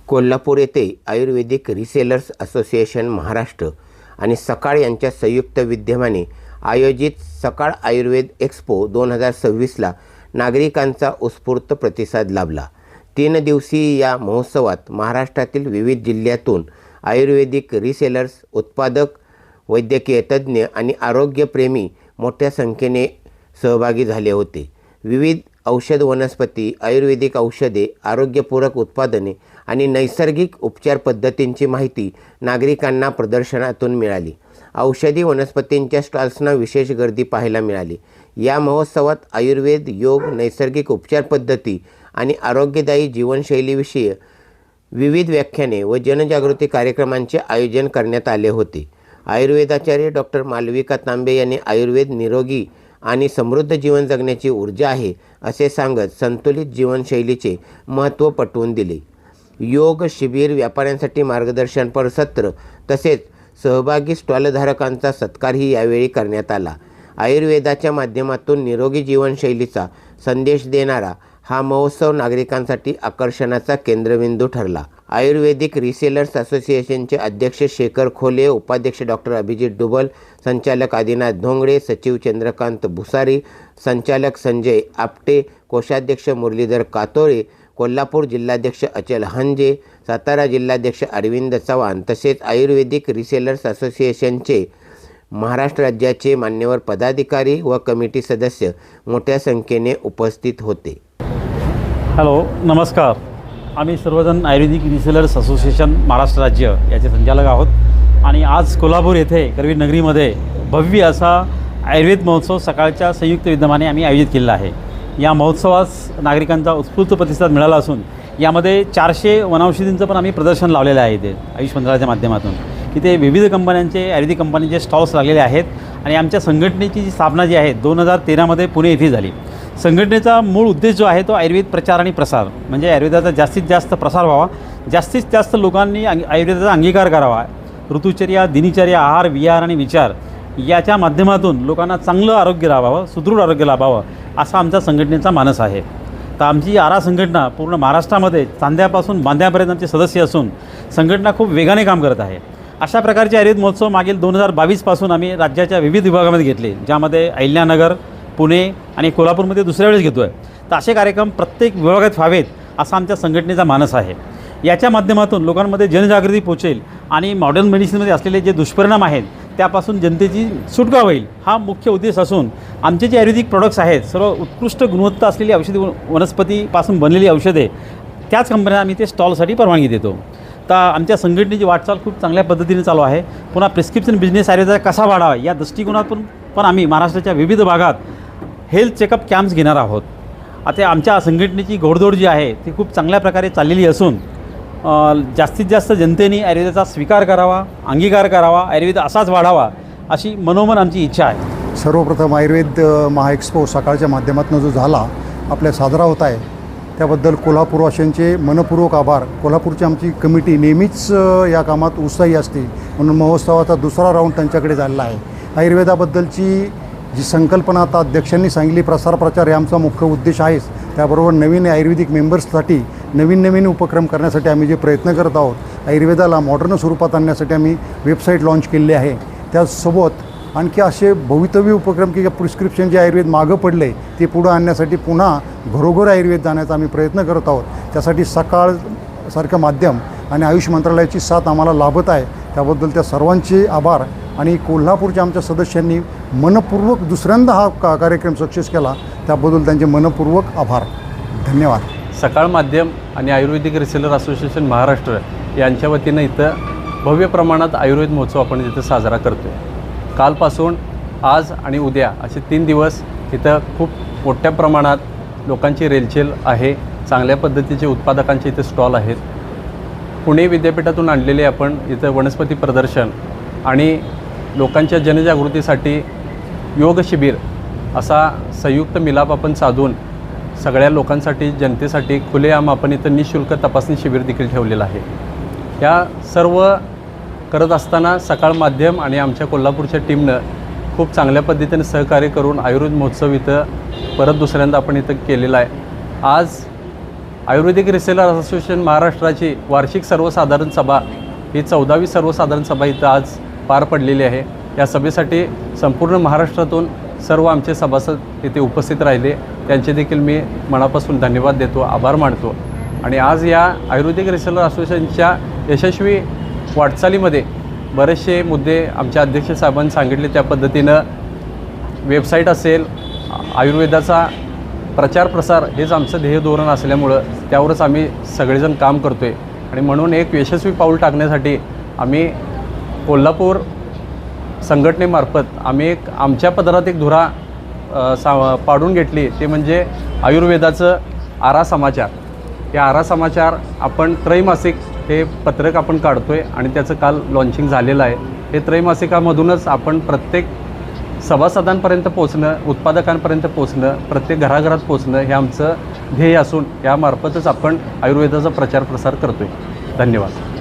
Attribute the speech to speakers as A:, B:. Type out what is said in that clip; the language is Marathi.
A: कोल्हापूर येथे आयुर्वेदिक रिसेलर्स असोसिएशन महाराष्ट्र आणि सकाळ यांच्या संयुक्त विद्यमाने आयोजित सकाळ आयुर्वेद एक्सपो 2026ला नागरिकांचा उत्स्फूर्त प्रतिसाद लाभला। 3 दिवसीय या महोत्सवात महाराष्ट्रातील विविध जिल्ह्यातून आयुर्वेदिक रिसेलर्स, उत्पादक, वैद्यकीय तज्ज्ञ आणि आरोग्यप्रेमी मोठ्या संख्येने सहभागी झाले होते। विविध औषध वनस्पती, आयुर्वेदिक औषधे, आरोग्यपूरक उत्पादने आणि नैसर्गिक उपचार पद्धतींची माहिती नागरिकांना प्रदर्शनातून मिळाली। औषधी वनस्पतींच्या स्टॉल्सना विशेष गर्दी पाहायला मिळाली। या महोत्सवात आयुर्वेद, योग, नैसर्गिक उपचार पद्धती आणि आरोग्यदायी जीवनशैलीविषयी विविध व्याख्याने व जनजागृती कार्यक्रमांचे आयोजन करण्यात आले होते। आयुर्वेदाचार्य डॉक्टर मालविका तांबे यांनी आयुर्वेद निरोगी आणि समृद्ध जीवन जगण्याची ऊर्जा आहे असे सांगत संतुलित जीवनशैलीचे महत्त्व पटवून दिले। योग शिबिर, व्यापाऱ्यांसाठी मार्गदर्शनपर सत्र तसेच सहभागी स्टॉलधारकांचा सत्कारही यावेळी करण्यात आला। आयुर्वेदाच्या माध्यमातून निरोगी जीवनशैलीचा संदेश देणारा हा महोत्सव नागरिकांसाठी आकर्षणाचा केंद्रबिंदू ठरला। आयुर्वेदिक रिसेलर्स असोसिएशनचे अध्यक्ष शेखर खोले, उपाध्यक्ष डॉक्टर अभिजित डुबल, संचालक आदिनाथ धोंगडे, सचिव चंद्रकांत भुसारी, संचालक संजय आपटे, कोषाध्यक्ष मुरलीधर कातोळे, कोल्हापूर जिल्हाध्यक्ष अचल हंजे, सातारा जिल्हाध्यक्ष अरविंद चव्हाण तसेच आयुर्वेदिक रिसेलर्स असोसिएशनचे महाराष्ट्र राज्याचे मान्यवर पदाधिकारी व कमिटी सदस्य मोठ्या संख्येने उपस्थित होते।
B: हॅलो, नमस्कार। आम्ही सर्वजण आयुर्वेदिक रिसेलर्स असोसिएशन महाराष्ट्र राज्य याचे संचालक आहोत आणि आज कोल्हापूर येथे करवीर नगरीमध्ये भव्य असा आयुर्वेद महोत्सव सकाळच्या संयुक्त विद्यमाने आम्ही आयोजित केलेला आहे। या महोत्सवास नागरिकांचा उत्स्फूर्त प्रतिसाद मिळाला असून यामध्ये 400 वनौषधींचं पण आम्ही प्रदर्शन लावलेलं आहे इथे आयुष मंत्रालयाच्या माध्यमातून। इथे विविध कंपन्यांचे, आयुर्वेदिक कंपन्यांचे स्टॉल्स लागलेले आहेत आणि आमच्या संघटनेची जी स्थापना जी आहे 2013मध्ये पुणे येथे झाली। संघटनेचा मूळ उद्देश जो आहे तो आयुर्वेद प्रचार आणि प्रसार, म्हणजे आयुर्वेदाचा जास्तीत जास्त प्रसार व्हावा, जास्तीत जास्त लोकांनी आयुर्वेदाचा अंगीकार करावा, ऋतुचर्या, दिनचर्या, आहार, विहार आणि विचार याच्या माध्यमातून लोकांना चांगलं आरोग्य लाभावं, सुदृढ आरोग्य लाभावं असा आमचा संघटनेचा मानस आहे। तर आमची आरा संघटना पूर्ण महाराष्ट्रामध्ये चांद्यापासून बांद्यापर्यंत आमचे सदस्य असून संघटना खूप वेगाने काम करत आहे। अशा प्रकारचे आयुर्वेद महोत्सव मागील 2022 पासून आम्ही राज्याच्या विविध विभागामध्ये घेतले, ज्यामध्ये अहिल्यानगर, पुणे आणि कोल्हापूरमध्ये दुसऱ्या वेळेस घेतो आहे। तर असे कार्यक्रम प्रत्येक विभागात व्हावेत असा आमच्या संघटनेचा मानस आहे। याच्या माध्यमातून लोकांमध्ये जनजागृती पोहोचेल आणि मॉडर्न मेडिसिनमध्ये असलेले जे दुष्परिणाम आहेत त्यापासून जनतेची सुटका होईल, हा मुख्य उद्देश असून आमचे जे आयुर्वेदिक प्रॉडक्ट्स आहेत सर्व उत्कृष्ट गुणवत्ता असलेली औषधी वनस्पतीपासून बनलेली औषधे त्याच कंपन्यांना आम्ही ते स्टॉलसाठी परवानगी देतो। तर आमच्या संघटनेची वाटचाल खूप चांगल्या पद्धतीने चालू आहे। पुन्हा प्रिस्क्रिप्शन बिझनेस आयुर्वेदाचा कसा वाढावा या दृष्टिकोनातून पण आम्ही महाराष्ट्राच्या विविध भागात हेल्थ चेकअप कॅम्प्स घेणार आहोत। आता आमच्या संघटनेची घोडदौड जी आहे ती खूप चांगल्या प्रकारे चाललेली असून जास्तीत जास्त जनतेने आयुर्वेदाचा स्वीकार करावा, अंगीकार करावा, आयुर्वेद असाच वाढावा अशी मनोमन आमची इच्छा आहे।
C: सर्वप्रथम आयुर्वेद महाएक्सपो सकाळच्या माध्यमातून जो झाला आपल्या साजरा होत आहे त्याबद्दल कोल्हापूरवासियांचे मनपूर्वक आभार। कोल्हापूरची आमची कमिटी नेहमीच या कामात उत्साही असते, म्हणून महोत्सवाचा दुसरा राऊंड त्यांच्याकडे झालेला आहे। आयुर्वेदाबद्दलची जी संकल्पना आता अध्यक्षांनी सांगितली, प्रसार प्रचार हे आमचा मुख्य उद्देश आहेच, त्याबरोबर नवीन आयुर्वेदिक मेंबर्ससाठी नवीन उपक्रम करण्यासाठी आम्ही जे प्रयत्न करत आहोत, आयुर्वेदाला मॉडर्न स्वरूपात आणण्यासाठी आम्ही वेबसाईट लॉन्च केलेली आहे। त्यासोबत आणखी असे भवितव्य उपक्रम की प्रिस्क्रिप्शन जे आयुर्वेद मागं पडले ते पुढं आणण्यासाठी पुन्हा घरोघर आयुर्वेद जाण्याचा आम्ही प्रयत्न करत आहोत। त्यासाठी सकाळसारखं माध्यम आणि आयुष मंत्रालयाची साथ आम्हाला लाभत आहे, त्याबद्दल त्या सर्वांचे आभार। आणि कोल्हापूरच्या आमच्या सदस्यांनी मनपूर्वक दुसऱ्यांदा हा कार्यक्रम सक्सेस केला त्याबद्दल त्यांचे मनपूर्वक आभार, धन्यवाद।
D: सकाळ माध्यम आणि आयुर्वेदिक रिसेलर असोसिएशन महाराष्ट्र यांच्या वतीनं इथं भव्य प्रमाणात आयुर्वेद महोत्सव आपण इथं साजरा करतो आहे। कालपासून आज आणि उद्या असे 3 दिवस इथं खूप मोठ्या प्रमाणात लोकांची रेलचेल आहे, चांगल्या पद्धतीचे उत्पादकांचे इथे स्टॉल आहेत। पुणे विद्यापीठातून आणलेले आपण इथं वनस्पती प्रदर्शन आणि लोकांच्या जनजागृतीसाठी योग शिबिर असा संयुक्त मिलाप आपण साधून सगळ्या लोकांसाठी, जनतेसाठी खुलेआम आपण इथं निःशुल्क तपासणी शिबिर देखील ठेवलेलं आहे। या सर्व करत असताना सकाळ माध्यम आणि आमच्या कोल्हापूरच्या टीमनं खूप चांगल्या पद्धतीने सहकार्य करून आयुर्वेद महोत्सव इथं परत दुसऱ्यांदा आपण इथं केलेला आहे। आज आयुर्वेदिक रिसेलर असोसिएशन महाराष्ट्राची वार्षिक सर्वसाधारण सभा ही 14वी सर्वसाधारण सभा इथं आज पार पडलेली आहे. या सभेसाठी संपूर्ण महाराष्ट्रातून सर्व आमचे सभासद इथे उपस्थित राहिले. त्यांचे देखील मी मनापासून धन्यवाद देतो, आभार मानतो. आणि आज या आयुर्वेदिक रिसेलर असोसिएशनच्या यशस्वी वाटचालीमध्ये बरेचसे मुद्दे आमच्या अध्यक्ष साहेबांनी सांगितले त्या पद्धतीनं वेबसाईट असेल, आयुर्वेदाचा प्रचार प्रसार हेच आमचं ध्येय धोरण असल्यामुळं त्यावरच आम्ही सगळेजण काम करतो आहे. आणि म्हणून एक यशस्वी पाऊल टाकण्यासाठी आम्ही कोल्हापूर संघटनेमार्फत आम्ही आमच्या पदरात एक धुरा पाडून घेतली, ते म्हणजे आयुर्वेदाचं आरा समाचार. या आरा समाचार आपण त्रैमासिक हे पत्रक आपण काढतो आहे आणि त्याचं काल लॉन्चिंग झालेलं आहे. हे त्रैमासिकामधूनच आपण प्रत्येक सभासदांपर्यंत पोचणं, उत्पादकांपर्यंत पोचणं, प्रत्येक घराघरात पोचणं हे आमचं ध्येय असून यामार्फतच आपण आयुर्वेदाचा प्रचार प्रसार करतो आहे. धन्यवाद.